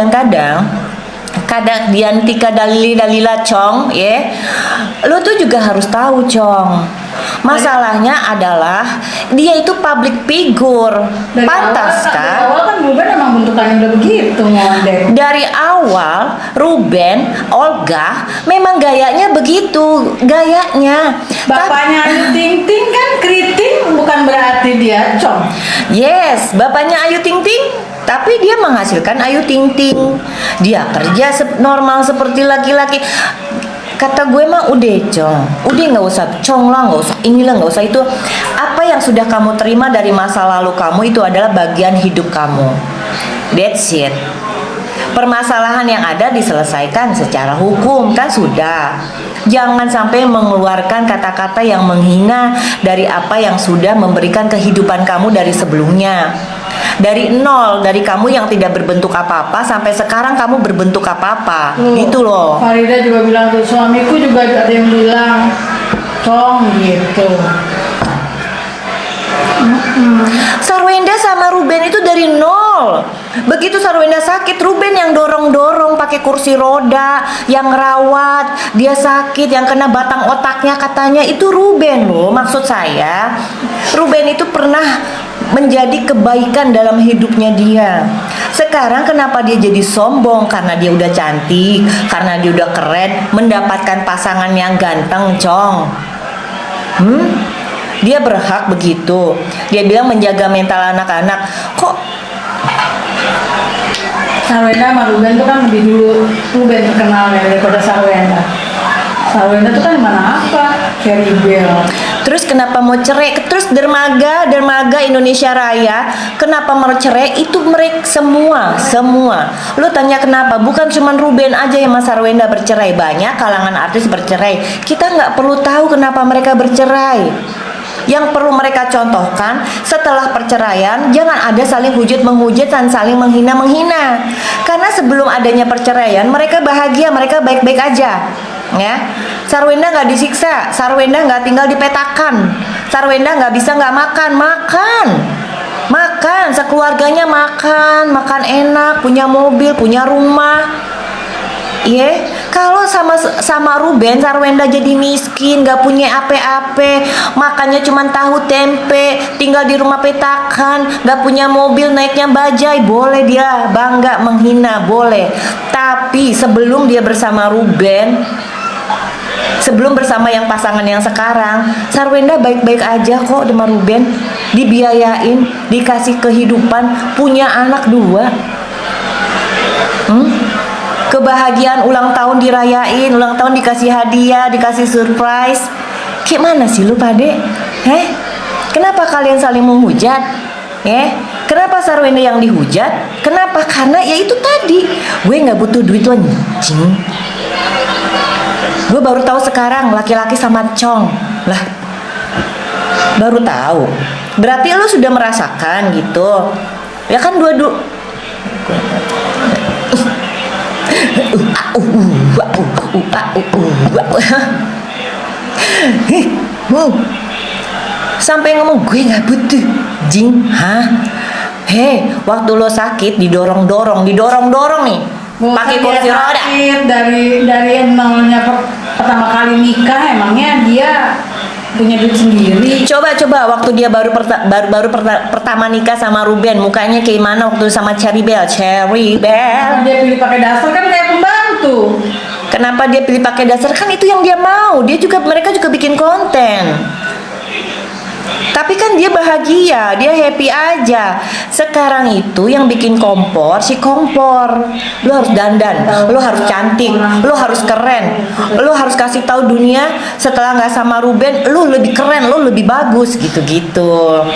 kadang-kadang Diantika Dalila Cong ya, lo tuh juga harus tahu Cong, masalahnya adalah dia itu public figure. Pantas Dari kan? awal kan Ruben emang bentukannya udah begitu ngondek. Dari awal Ruben, Olga memang gayanya begitu, gayanya. Bapaknya Ayu Ting Ting kan keriting, bukan berarti dia Cong. Yes, bapaknya Ayu Ting Ting, tapi dia menghasilkan Ayu Ting Ting. Dia kerja normal seperti laki-laki. Kata gue mah udah Cong, udah nggak usah Cong lah, nggak usah inilah, nggak usah itu. Apa yang sudah kamu terima dari masa lalu kamu itu adalah bagian hidup kamu. That's it. Permasalahan yang ada diselesaikan secara hukum kan sudah. Jangan sampai mengeluarkan kata-kata yang menghina dari apa yang sudah memberikan kehidupan kamu dari sebelumnya. Dari nol, dari kamu yang tidak berbentuk apa-apa sampai sekarang kamu berbentuk apa-apa. Gitu loh. Farida juga bilang tuh, suamiku juga ada yang bilang Cong gitu. Sarwenda sama Ruben itu dari nol. Begitu Sarwenda sakit, Ruben yang dorong-dorong pakai kursi roda, yang ngerawat, dia sakit, yang kena batang otaknya katanya itu Ruben loh. Maksud saya, Ruben itu pernah menjadi kebaikan dalam hidupnya dia. Sekarang kenapa dia jadi sombong? Karena dia udah cantik, karena dia udah keren, mendapatkan pasangan yang ganteng, Cong. Dia berhak begitu. Dia bilang menjaga mental anak-anak. Kok Sarwenda sama Ruben tuh kan lebih dulu Ruben terkenal ya daripada Sarwenda. Sarwenda tuh kan mana apa? Cherry Bell. terus kenapa mau cerai? Terus dermaga Indonesia Raya kenapa mau cerai? Itu mereka semua. Lu tanya kenapa? Bukan cuman Ruben aja yang Mas Sarwenda bercerai, banyak kalangan artis bercerai. Kita nggak perlu tahu kenapa mereka bercerai. Yang perlu mereka contohkan setelah perceraian, jangan ada saling hujat-menghujat dan saling menghina-menghina. Karena sebelum adanya perceraian, mereka bahagia, mereka baik-baik aja. Ya, Sarwenda nggak disiksa, Sarwenda nggak tinggal di petakan, Sarwenda nggak bisa nggak makan, sekeluarganya makan enak, punya mobil, punya rumah. Iya, kalau sama Ruben, Sarwenda jadi miskin, gak punya apa-apa, makannya cuma tahu tempe, tinggal di rumah petakan, gak punya mobil, naiknya bajai, boleh dia bangga menghina, boleh. Tapi sebelum dia bersama Ruben, sebelum bersama yang pasangan yang sekarang, Sarwenda baik-baik aja kok sama Ruben, dibiayain, dikasih kehidupan, punya anak 2. Kebahagiaan ulang tahun dirayain, ulang tahun dikasih hadiah, dikasih surprise. Kayak mana sih lu pade? Kenapa kalian saling menghujat? Kenapa Sarwenda yang dihujat? Kenapa? Karena ya itu tadi, gue nggak butuh duit lo anjing. Gue baru tahu sekarang laki-laki sama Cong lah. Baru tahu. Berarti lu sudah merasakan gitu. Ya kan dua-dua. Sampai ngomong gue nggak butuh jing, waktu lo sakit didorong-dorong nih, pakai kursi roda. Dari nolnya pertama kali nikah, emangnya dia punya duit sendiri. Coba waktu dia baru pertama nikah sama Ruben, mukanya kayak mana waktu sama Cherry Bell? Karena dia pilih pakai dasar kan kayak pembantu. Kenapa dia pilih pakai dasar? Kan itu yang dia mau. Mereka juga bikin konten. Tapi kan dia bahagia, dia happy aja. Sekarang itu yang bikin kompor, si kompor. Lu harus dandan, lu harus cantik, lu harus keren, lu harus kasih tahu dunia setelah nggak sama Ruben, lu lebih keren, lu lebih bagus gitu-gitu.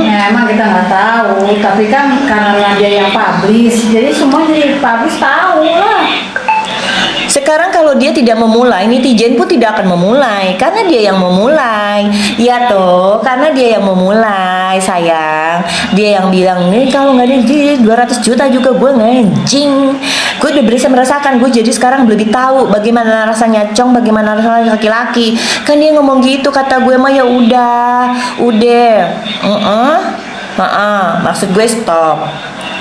Ya, emang kita nggak tahu, tapi kan karena dia yang publish, jadi semua jadi publish tahu lah. Sekarang kalau dia tidak memulai, netizen pun tidak akan memulai karena dia yang memulai. Ya toh, karena dia yang memulai, sayang. Dia yang bilang, nih kalau nggak ada 200 juta juga gue nganjing. Gue udah bisa merasakan, gue jadi sekarang lebih tahu bagaimana rasanya Cong, bagaimana rasanya laki-laki. Kan dia ngomong gitu, kata gue mah ya udah. Maksud gue stop.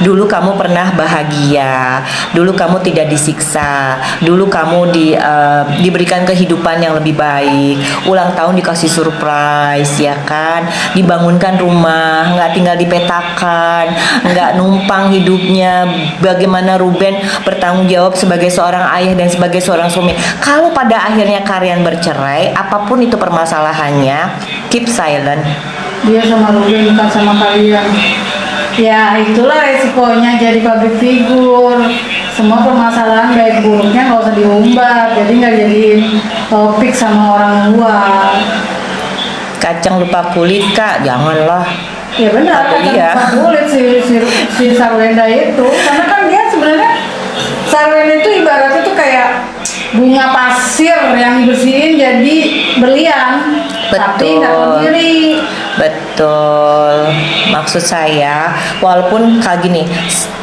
dulu kamu pernah bahagia, dulu kamu tidak disiksa, dulu kamu diberikan kehidupan yang lebih baik, ulang tahun dikasih surprise, ya kan, dibangunkan rumah, nggak tinggal dipetakan, nggak numpang hidupnya. Bagaimana Ruben bertanggung jawab sebagai seorang ayah dan sebagai seorang suami. Kalau pada akhirnya kalian bercerai, apapun itu permasalahannya, keep silent. Dia sama Ruben, bukan sama kalian. Ya itulah resikonya jadi public figure. Semua permasalahan baik buruknya nggak usah diumbar, jadi nggak jadiin topik sama orang luar. Kacang lupa kulit, Kak, janganlah. Ya benar, Apa kan iya? kulit si Sarwenda itu, karena kan dia sebenarnya Sarwenda itu ibaratnya tuh kayak bunga pasir yang dibersihin jadi berlian, tapi nggak tahu diri. Betul. Maksud saya, walaupun kayak gini,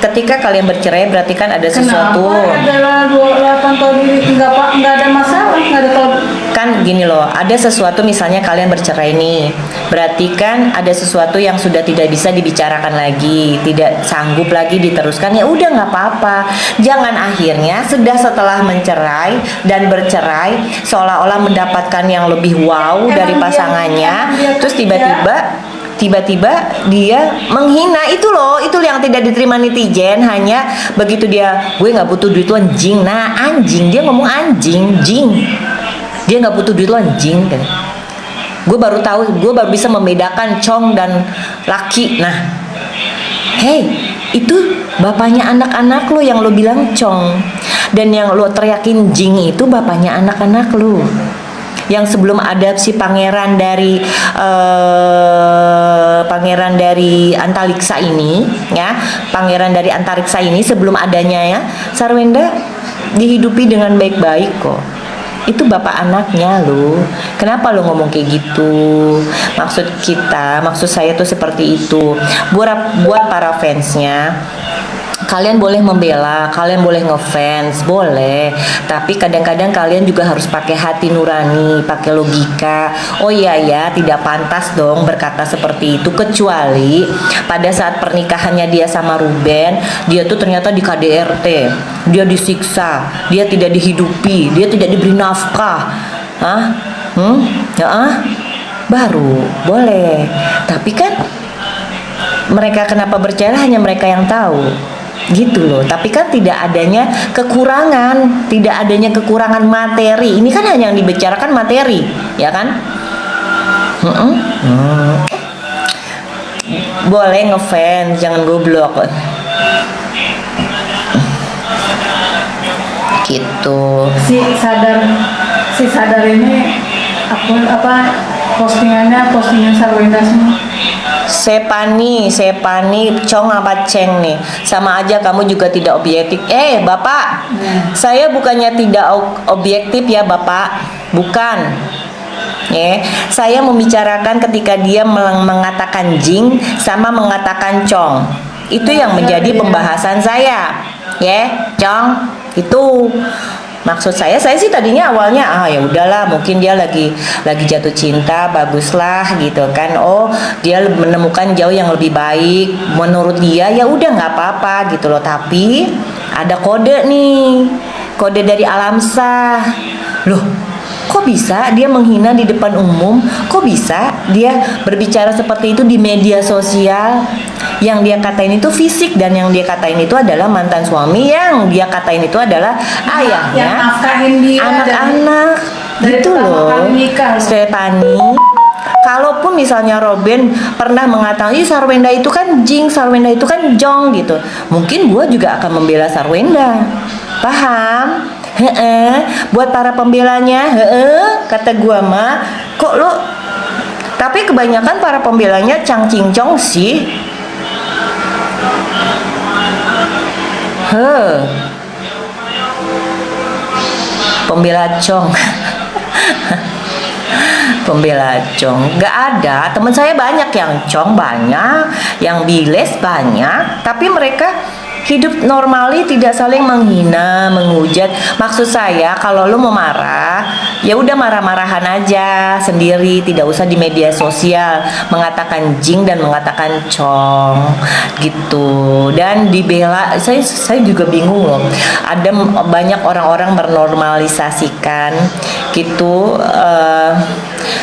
ketika kalian bercerai berarti kan ada sesuatu. Kenapa adalah 28 tahun diri nggak ada masalah, nggak ada Kan gini loh, ada sesuatu misalnya kalian bercerai nih, berarti kan ada sesuatu yang sudah tidak bisa dibicarakan lagi, tidak sanggup lagi diteruskan, ya udah nggak apa-apa. Jangan akhirnya setelah mencerai dan bercerai seolah-olah mendapatkan yang lebih wow dari pasangannya, terus tiba-tiba dia menghina. Itu loh, itu yang tidak diterima netizen. Hanya begitu dia, gue nggak butuh duit lu anjing. Nah anjing, dia ngomong anjing, jing. Dia nggak butuh duit lo anjing. Gue baru tahu, gue baru bisa membedakan cong dan laki. Nah, hey, itu bapaknya anak-anak lo yang lo bilang cong, dan yang lo teriakin jing itu bapaknya anak-anak lo. Yang sebelum ada si pangeran dari Antariksa ini, ya, pangeran dari Antariksa ini sebelum adanya ya, Sarwenda dihidupi dengan baik-baik kok. Itu bapak anaknya lo. Kenapa lo ngomong kayak gitu? Maksud saya tuh seperti itu. Buat para fansnya, kalian boleh membela, kalian boleh ngefans, boleh. Tapi kadang-kadang kalian juga harus pakai hati nurani, pakai logika. Oh iya ya, tidak pantas dong berkata seperti itu, kecuali pada saat pernikahannya dia sama Ruben, dia tuh ternyata di KDRT, dia disiksa, dia tidak dihidupi, dia tidak diberi nafkah. Baru boleh. Tapi kan mereka kenapa bercerai hanya mereka yang tahu, gitu loh. Tapi kan tidak adanya kekurangan materi. Ini kan hanya yang dibicarakan materi, ya kan? Boleh ngefans, jangan goblok. Gitu. Si sadar ini postingan Sarwenda semua. Sepani, cong apa ceng nih? Sama aja kamu juga tidak objektif. Bapak, saya bukannya tidak objektif ya Bapak, bukan. Saya membicarakan ketika dia mengatakan jing sama mengatakan cong. Itu yang menjadi pembahasan saya. Cong, itu. Maksud saya sih tadinya awalnya ya udahlah, mungkin dia lagi jatuh cinta, baguslah gitu kan. Oh, dia menemukan jauh yang lebih baik menurut dia, ya udah nggak apa-apa gitu loh. Tapi ada kode nih, kode dari alam sah. Loh, kok bisa dia menghina di depan umum? Kok bisa dia berbicara seperti itu di media sosial? Yang dia katain itu fisik, dan yang dia katain itu adalah mantan suami, yang dia katain itu adalah ayahnya, yang nafkahin dia, anak-anak, gitu loh. Stefani, kalaupun misalnya Robin pernah mengatakan, Sarwenda itu kan jing, Sarwenda itu kan jong gitu, mungkin gue juga akan membela Sarwenda, paham? Buat para pembelanya, kata gue mah, kok lo? Tapi kebanyakan para pembelanya cang cincong sih. Pembela cong. Pembela cong nggak ada. Teman saya banyak yang cong, banyak yang biles banyak, tapi mereka hidup normali, tidak saling menghina, menghujat. Maksud saya kalau lu mau marah, ya udah marah-marahan aja sendiri, tidak usah di media sosial mengatakan jing dan mengatakan cong gitu. Dan dibela, saya juga bingung loh. Ada banyak orang-orang bernormalisasikan gitu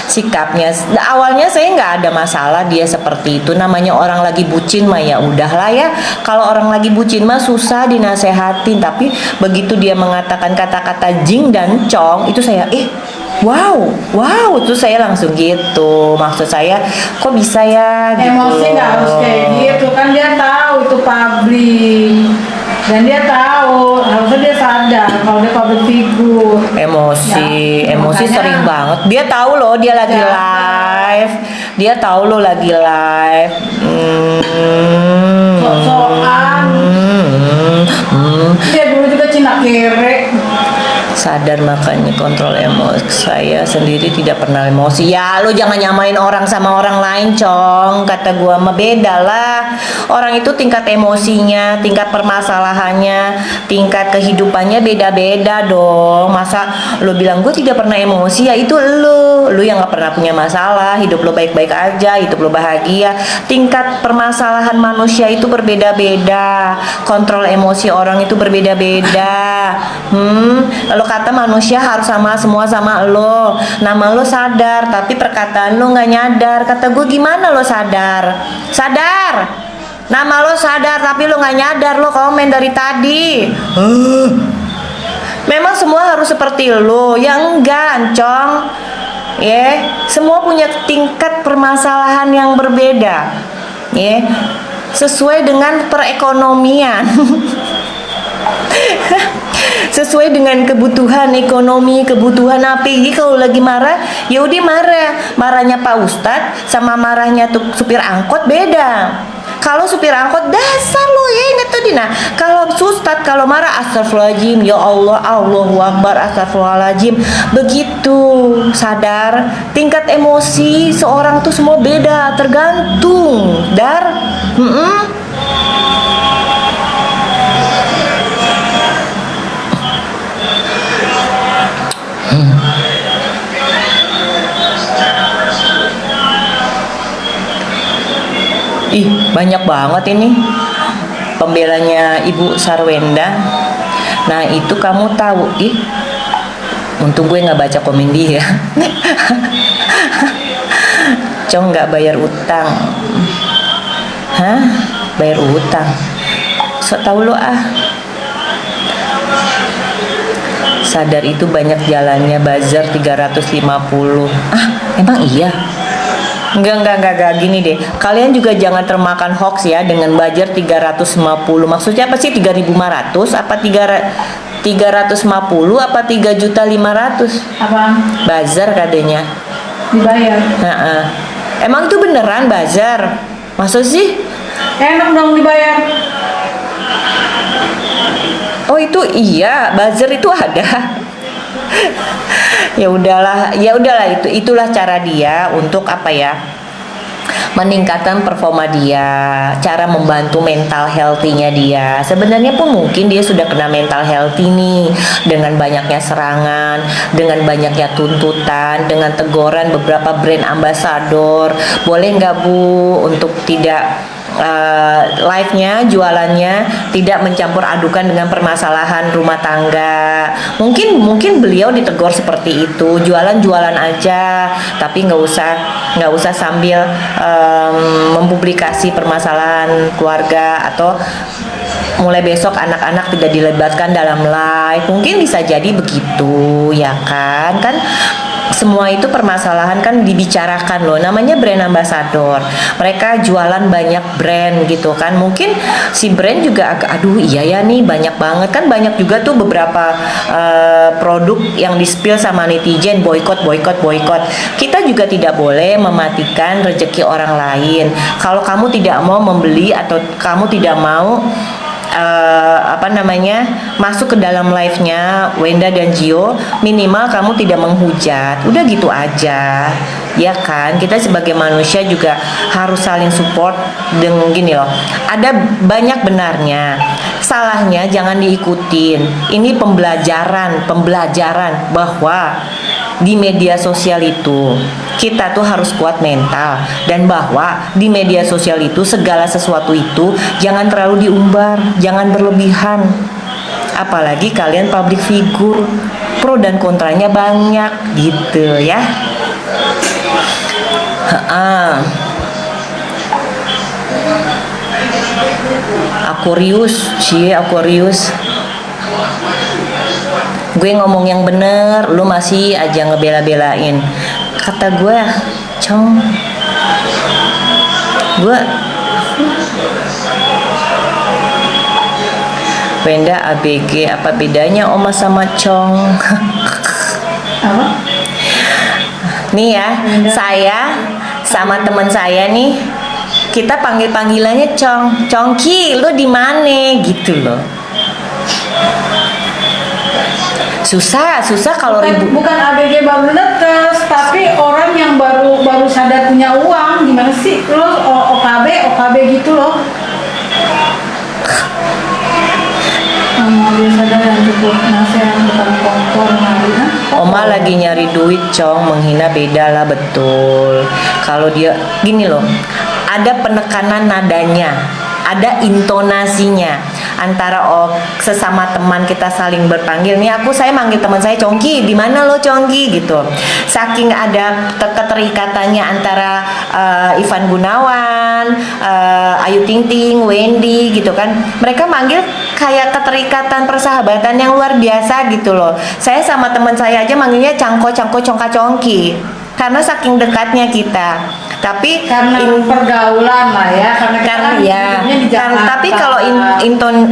sikapnya. Awalnya saya nggak ada masalah dia seperti itu, namanya orang lagi bucin mah ya udahlah ya. Kalau orang lagi bucin mah susah dinasehatin, tapi begitu dia mengatakan kata-kata jing dan cong itu saya wow, itu saya langsung gitu. Maksud saya, kok bisa ya gitu. Emosi nggak harus kayak gitu kan, dia tahu itu publik dan dia tahu harusnya dia sadar kalau dia public figure. Emosi makanya- sering banget. Dia tahu loh dia lagi Ya. live. Dia tahu lo lagi live. Sok-sokan. Dia dulu juga Cina kere. Sadar makanya kontrol emosi. Saya sendiri tidak pernah emosi. Ya lo jangan nyamain orang sama orang lain, Cong. Kata gua mah beda lah. Orang itu tingkat emosinya, tingkat permasalahannya, tingkat kehidupannya beda-beda dong. Masa lo bilang gue tidak pernah emosi, ya itu lo yang gak pernah punya masalah. Hidup lo baik-baik aja, hidup lo bahagia. Tingkat permasalahan manusia itu berbeda-beda. Kontrol emosi orang itu berbeda-beda. Lo kata manusia harus semua sama lo, nama lo sadar, tapi perkataan lo nggak nyadar. Kata gue gimana lo sadar? Nama lo sadar tapi lo nggak nyadar, lo komen dari tadi. Memang semua harus seperti lo? Ya enggak, Ancong. Semua punya tingkat permasalahan yang berbeda. Sesuai dengan perekonomian. Sesuai dengan kebutuhan ekonomi, kebutuhan apa. Jadi kalau lagi marah, ya udah marah. Marahnya Pak Ustadz sama marahnya tuh supir angkot beda. Kalau supir angkot dasar lo ya inget tuh Dina. Kalau Ustadz kalau marah astagfirullahaladzim, ya Allah, Allahu Akbar, astagfirullahaladzim. Begitu, sadar. Tingkat emosi seorang tuh semua beda, tergantung. Banyak banget ini pembelanya Ibu Sarwenda. Nah itu kamu tahu, untung gue nggak baca komen dia. Cong nggak bayar utang. Bayar utang? So tahu lo Sadar itu banyak jalannya, bazar 350. Emang iya? Enggak gini deh. Kalian juga jangan termakan hoax ya dengan bazar 350. Maksudnya apa sih 3.500 apa 350 apa 3.500.000? Apa? Bazar katanya. Dibayar. Emang itu beneran bazar? Maksud sih? Enak dong dibayar. Oh itu iya, bazar itu ada. ya udahlah itulah cara dia untuk meningkatkan performa dia, cara membantu mental healthy-nya dia. Sebenarnya pun mungkin dia sudah kena mental healthy nih, dengan banyaknya serangan, dengan banyaknya tuntutan, dengan teguran beberapa brand ambassador. Boleh nggak Bu untuk tidak live-nya, jualannya tidak mencampur adukan dengan permasalahan rumah tangga. Mungkin beliau ditegur seperti itu, jualan aja, tapi nggak usah sambil mempublikasi permasalahan keluarga, atau mulai besok anak-anak tidak dilibatkan dalam live. Mungkin bisa jadi begitu ya kan semua itu permasalahan kan dibicarakan loh, namanya brand ambassador. Mereka jualan banyak brand gitu kan. Mungkin si brand juga agak iya ya nih banyak banget kan, banyak juga tuh beberapa produk yang di-spill sama netizen, boykot. Kita juga tidak boleh mematikan rezeki orang lain. Kalau kamu tidak mau membeli atau kamu tidak mau apa namanya, masuk ke dalam live-nya Wenda dan Gio, minimal kamu tidak menghujat. Udah gitu aja. Ya kan, kita sebagai manusia juga harus saling support dengan gini loh. Ada banyak benarnya. Salahnya jangan diikutin. Ini pembelajaran bahwa di media sosial itu kita tuh harus kuat mental, dan bahwa di media sosial itu segala sesuatu itu jangan terlalu diumbar, jangan berlebihan. Apalagi kalian public figure, pro dan kontranya banyak gitu ya. Aquarius. Gue ngomong yang bener, lu masih aja ngebela-belain. Kata gue, Cong, gue Wenda ABG, apa bedanya Oma sama Cong? Apa? Nih ya, saya sama teman saya nih, kita panggil-panggilannya Cong. Congki, lu di mana gitu loh. Susah kalau ribut. Bukan ABG baru netes, tapi orang yang baru sadar punya uang. Gimana sih lo OKB gitu loh. Dia sadar yang cukup nasihat bukan kompor Marina. Oma lagi nyari duit, Cong. Menghina beda lah, betul. Kalau dia gini loh, ada penekanan nadanya, ada intonasinya. Antara sesama teman kita saling berpanggil, nih saya manggil teman saya Congki, di mana lo Congki gitu. Saking ada keterikatannya antara Ivan Gunawan, Ayu Ting Ting, Wendy gitu kan. Mereka manggil kayak keterikatan persahabatan yang luar biasa gitu loh. Saya sama teman saya aja manggilnya Cangko, Congka, Congki. Karena saking dekatnya kita. Tapi karena pergaulan lah ya, tapi kalau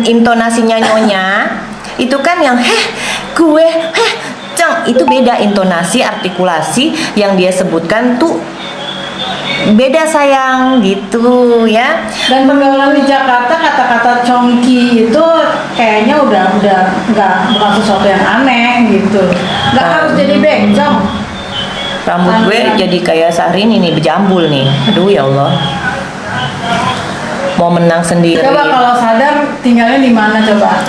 intonasinya nyonya itu kan yang Cong, itu beda intonasi, artikulasi yang dia sebutkan tuh beda sayang gitu ya. Dan pergaulan di Jakarta kata-kata Congki itu kayaknya udah bukan sesuatu yang aneh gitu. Nggak harus jadi bencong. Rambut gue jadi kayak Syahrini nih, berjambul nih. Aduh ya Allah. Mau menang sendiri. Coba kalau sadar tinggalnya di mana coba?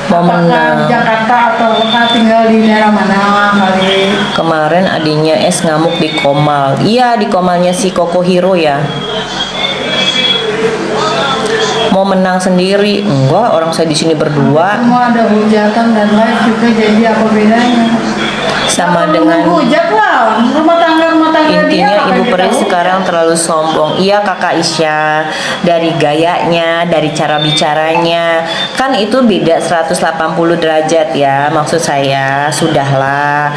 Mau menang. Jakarta atau tinggal di daerah mana kali? Kemarin adiknya Es ngamuk di Komal. Iya, di Komalnya si Koko Hiro ya. Mau menang sendiri? Enggak, orang saya di sini berdua. Semua ada hujatan dan live juga, jadi apa bedanya? Sama dengan hujat lah, rumah tangga intinya dia, Ibu Peri sekarang terlalu sombong. Iya Kakak Isya, dari gayanya, dari cara bicaranya, kan itu beda 180 derajat ya. Maksud saya, sudahlah.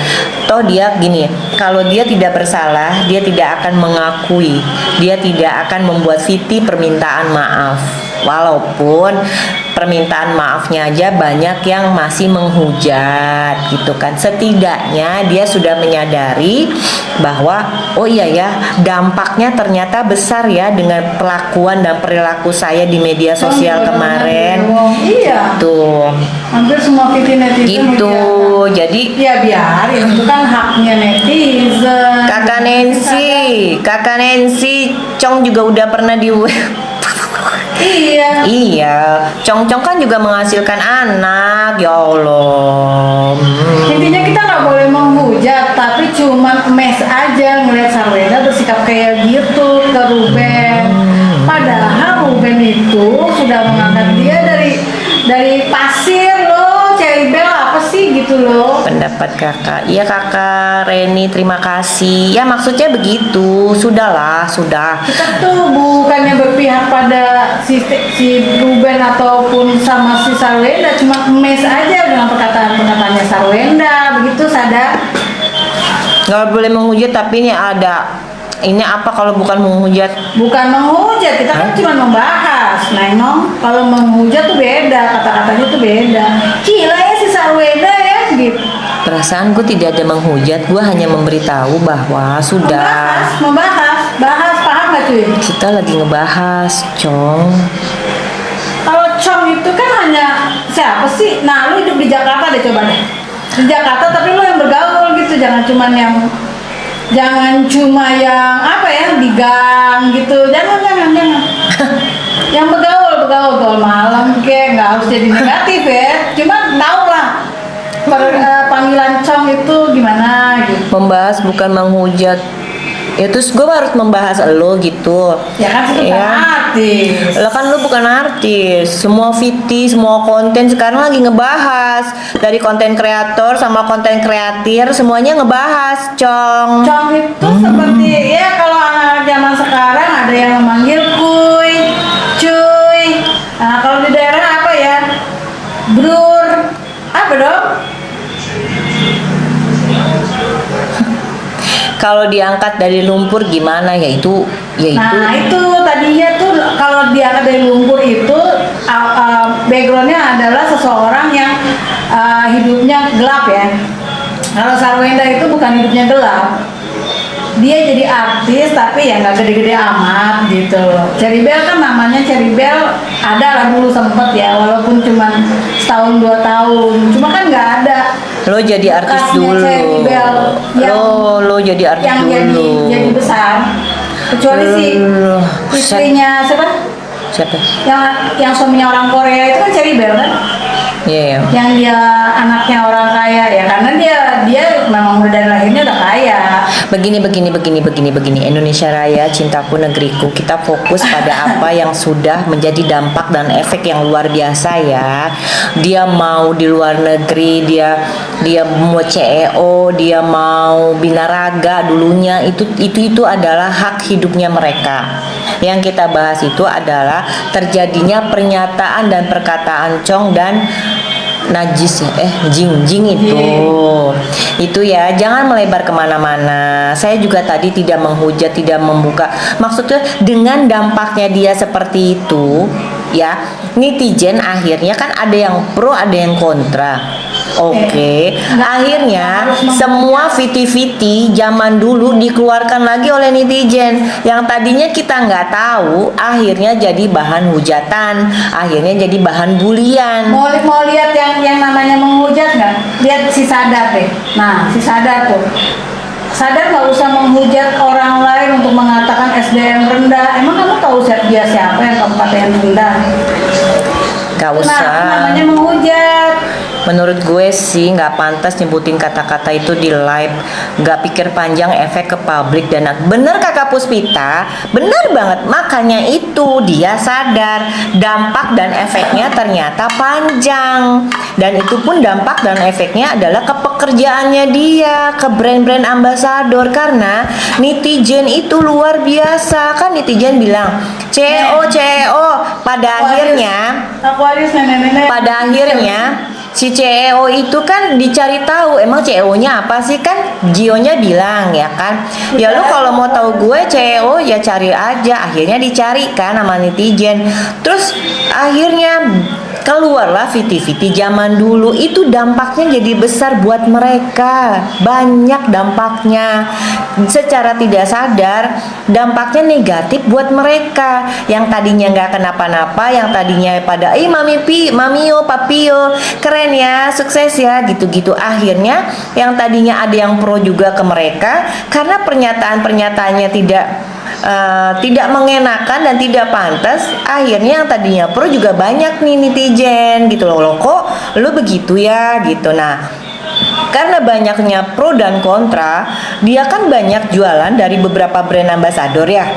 Toh dia gini, kalau dia tidak bersalah, dia tidak akan mengakui, dia tidak akan membuat Siti permintaan maaf. Walaupun permintaan maafnya aja banyak yang masih menghujat gitu kan. Setidaknya dia sudah menyadari bahwa oh iya ya, dampaknya ternyata besar ya dengan perlakuan dan perilaku saya di media sosial kemarin. Iya. Tuh. Hampir semua netizen gitu. Jadi ya biarin, itu kan haknya netizen. Kakak Nancy, Cong juga udah pernah di Iya, Cong kan juga menghasilkan anak, ya Allah. Intinya kita nggak boleh menghujat, tapi cuman mes aja ngeliat Sarwenda bersikap kayak gitu ke Ruben. Padahal Ruben itu sudah mengangkat dia dari pasir loh, Ceribel apa sih gitu loh. Pendapat kakak, iya kakak Reni, terima kasih. Ya maksudnya begitu, sudah. Kita tuh bukannya berpihak pada si Ruben ataupun sama si Sarwenda, cuma mes aja dengan perkataan-perkataannya Sarwenda, begitu sadar. Nggak boleh menghujat, tapi ini ada. Ini apa kalau bukan menghujat? Bukan menghujat, kita kan cuma membahas. Neng, kalau menghujat tuh beda, kata-katanya tuh beda. Gila ya si Sarwenda ya, gitu. Perasaan gue tidak ada menghujat, gue hanya memberitahu bahwa sudah. Bahas, paham gak cuy? Kita lagi ngebahas, Cong. Kalau Cong Cong itu kan hanya siapa sih? Nah, lu hidup di Jakarta deh, coba deh. Di Jakarta tapi lu yang bergaul gitu, jangan cuma yang apa ya, di gang gitu. Jangan. Yang bergaul malam kayak nggak harus jadi negatif ya. Cuma tahu lah panggilan Cong itu gimana gitu. Membahas bukan menghujat. Ya terus gue harus membahas lo gitu. Ya kan itu kan artis. Lo kan lo bukan artis. Semua VT, semua konten sekarang lagi ngebahas. Dari konten kreator sama konten kreatir semuanya ngebahas, Cong. Cong itu seperti ya kalau anak zaman sekarang ada yang memanggil kuy, cuy. Nah, kalau di daerah apa ya? Brur. Apa dong? Kalau diangkat dari lumpur gimana ya itu. Nah itu tadinya tuh kalau diangkat dari lumpur itu backgroundnya adalah seseorang yang hidupnya gelap ya. Kalau Sarwenda itu bukan hidupnya gelap, dia jadi artis tapi ya nggak gede-gede amat gitu. Cherry Bell kan namanya Cherry Bell ada lah dulu sempet ya, walaupun cuma setahun 2 tahun, cuma kan nggak ada. Lo jadi artis bekasnya dulu. Cherry Bell Lo jadi artis yang dulu. jadi besar. Kecuali si istrinya Siapa? yang suaminya orang Korea itu kan Cherry Bell kan? Iya. Yang dia anaknya orang kaya ya, karena dia memang udah dari lahirnya udah kaya. Begini Indonesia Raya, cintaku negeriku, kita fokus pada apa yang sudah menjadi dampak dan efek yang luar biasa ya. Dia mau di luar negeri, dia mau CEO, dia mau binaraga dulunya, itu adalah hak hidupnya mereka. Yang kita bahas itu adalah terjadinya pernyataan dan perkataan Cong dan najis Jing itu ya, jangan melebar kemana-mana. Saya juga tadi tidak menghujat, tidak membuka, maksudnya dengan dampaknya dia seperti itu ya, netizen akhirnya kan ada yang pro ada yang kontra. Oke. Akhirnya semua viti-viti zaman dulu dikeluarkan lagi oleh netizen yang tadinya kita nggak tahu, akhirnya jadi bahan hujatan, akhirnya jadi bahan bulian. Mau lihat yang namanya menghujat nggak? Lihat si Sadar deh. Nah, si Sadar tuh. Sadar nggak usah menghujat orang lain untuk mengatakan SDM rendah. Emang kamu tahu dia siapa yang kabupaten rendah? Gak usah. Nah, namanya menghujat. Menurut gue sih nggak pantas nyebutin kata-kata itu di live, nggak pikir panjang efek ke publik dan bener kakak Puspita, bener banget, makanya itu dia sadar dampak dan efeknya ternyata panjang, dan itu pun dampak dan efeknya adalah ke pekerjaannya dia, ke brand-brand ambasador, karena netizen itu luar biasa kan. Netizen bilang CEO pada akhirnya si CEO itu kan dicari tahu emang CEO-nya apa sih, kan Gionya bilang ya kan, ya lu kalau mau tahu gue CEO ya cari aja. Akhirnya dicari kan sama netizen, terus akhirnya keluarlah viti-viti zaman dulu. Itu dampaknya jadi besar buat mereka, banyak dampaknya. Secara tidak sadar dampaknya negatif buat mereka yang tadinya nggak kenapa-napa, yang tadinya pada mamio papio keren ya, sukses ya, gitu-gitu. Akhirnya yang tadinya ada yang pro juga ke mereka karena pernyataan-pernyataannya tidak mengenakan dan tidak pantas. Akhirnya yang tadinya pro juga banyak nih netizen gitu loh, kok lu begitu ya gitu. Nah, karena banyaknya pro dan kontra, dia kan banyak jualan dari beberapa brand ambasador ya.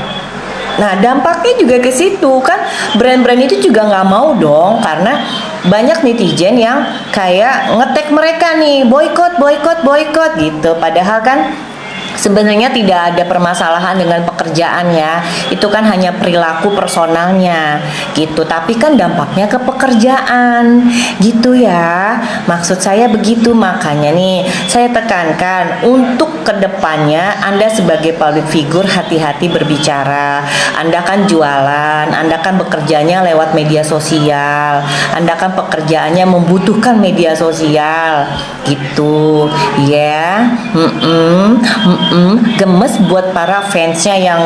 Nah, dampaknya juga ke situ kan, brand-brand itu juga nggak mau dong, karena banyak netizen yang kayak ngetek mereka nih, boykot gitu. Padahal kan sebenarnya tidak ada permasalahan dengan pekerjaannya, itu kan hanya perilaku personalnya gitu, tapi kan dampaknya ke pekerjaan gitu ya, maksud saya begitu. Makanya nih saya tekankan untuk kedepannya Anda sebagai public figure hati-hati berbicara. Anda kan jualan, Anda kan bekerjanya lewat media sosial, Anda kan pekerjaannya membutuhkan media sosial gitu ya. Gemes buat para fansnya yang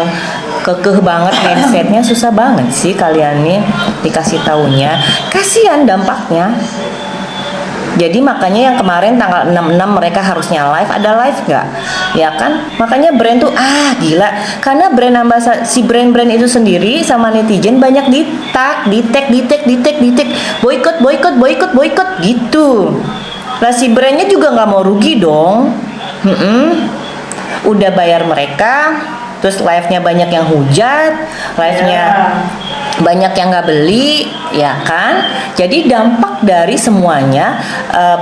kekeh banget, headsetnya susah banget sih kalian nih dikasih taunya. Kasih kasihan dampaknya. Jadi makanya yang kemarin tanggal 66 mereka harusnya live, ada live nggak? Ya kan? Makanya brand tuh gila. Karena brand si brand-brand itu sendiri sama netizen banyak di-tag, boykot gitu. Lah si brandnya juga nggak mau rugi dong. Udah bayar mereka, terus live-nya banyak yang hujat, live-nya banyak yang nggak beli, ya kan? Jadi dampak dari semuanya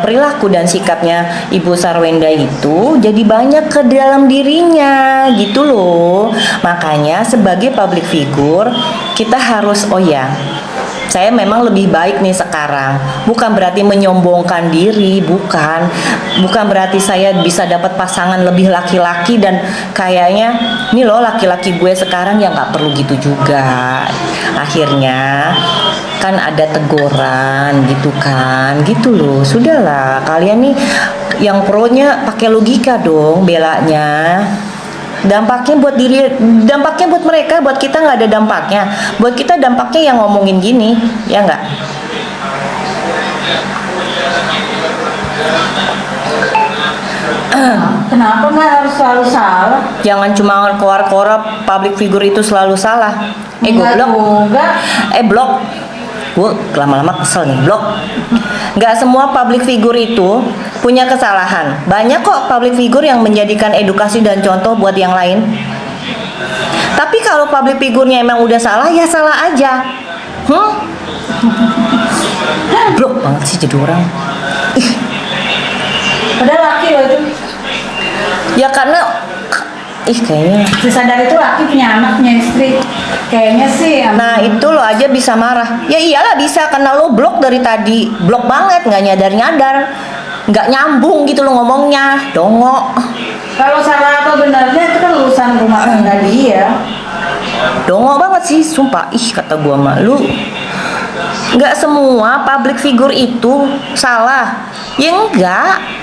perilaku dan sikapnya Ibu Sarwenda itu jadi banyak ke dalam dirinya gitu loh. Makanya sebagai public figure kita harus saya memang lebih baik nih sekarang. Bukan berarti menyombongkan diri, bukan berarti saya bisa dapat pasangan lebih laki-laki dan kayaknya nih loh laki-laki gue sekarang ya nggak perlu gitu juga. Akhirnya kan ada teguran gitu loh. Sudahlah, kalian nih yang pro-nya pakai logika dong belanya. Dampaknya buat mereka, buat kita nggak ada dampaknya. Buat kita dampaknya yang ngomongin gini, ya nggak? Kenapa nggak harus selalu salah? Jangan cuma keluar-keluar public figure itu selalu salah. Enggak Goblok. juga. Blok. Gue lama-lama kesel nih, blok. Nggak semua public figure itu punya kesalahan. Banyak kok public figure yang menjadikan edukasi dan contoh buat yang lain. Tapi kalau public figure-nya emang udah salah, ya salah aja. Blok banget sih jadi orang. Padahal laki loh itu. Ya karena kayaknya. Disadar itu laki punya anak, punya istri. Kayaknya sih. Nah itu lo aja bisa marah. Ya iyalah bisa, karena lo blok dari tadi. Blok banget, nggak nyadar. Nggak nyambung gitu lo ngomongnya. Dongo. Kalau salah atau benarnya itu kan urusan rumah tangga dia. Dongo banget sih, sumpah. Kata gua mah lu. Nggak semua public figure itu salah. Ya enggak.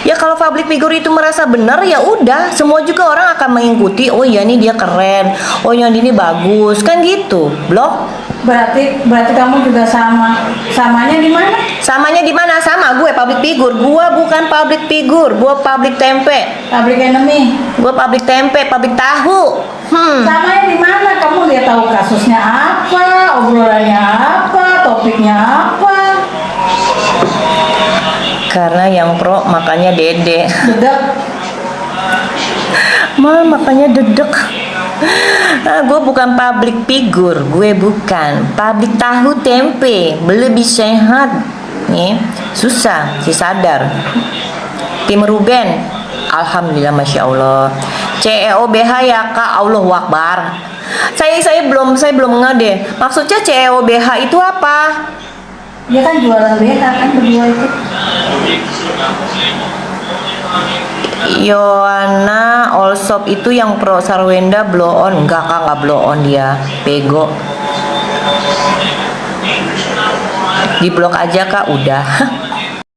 Ya kalau public figure itu merasa benar ya udah, semua juga orang akan mengikuti. Oh iya nih dia keren. Oh yang ini bagus, kan gitu. Blok. Berarti kamu juga sama. Samanya di mana? Samanya di mana? Sama gue public figure. Gua bukan public figure, gua public tempe. Public enemy. Gua public tempe, public tahu. Samanya di mana? Kamu lihat tahu kasusnya apa, obrolannya apa, topiknya apa? Karena yang pro makanya dede. Dedek. Makanya dedek. Gue bukan public figure, gue bukan public tahu tempe, lebih sehat nih, susah si sadar. Tim Ruben, alhamdulillah, masya Allah. CEOBH ya kak, Allahu Akbar. Saya belum ngede. Maksudnya CEOBH itu apa? Dia kan jualan beta kan berdua itu. Yohana Allshop itu yang pro Sarwenda blow on. Enggak kak, nggak blow on dia, bego. Di blok aja kak, udah.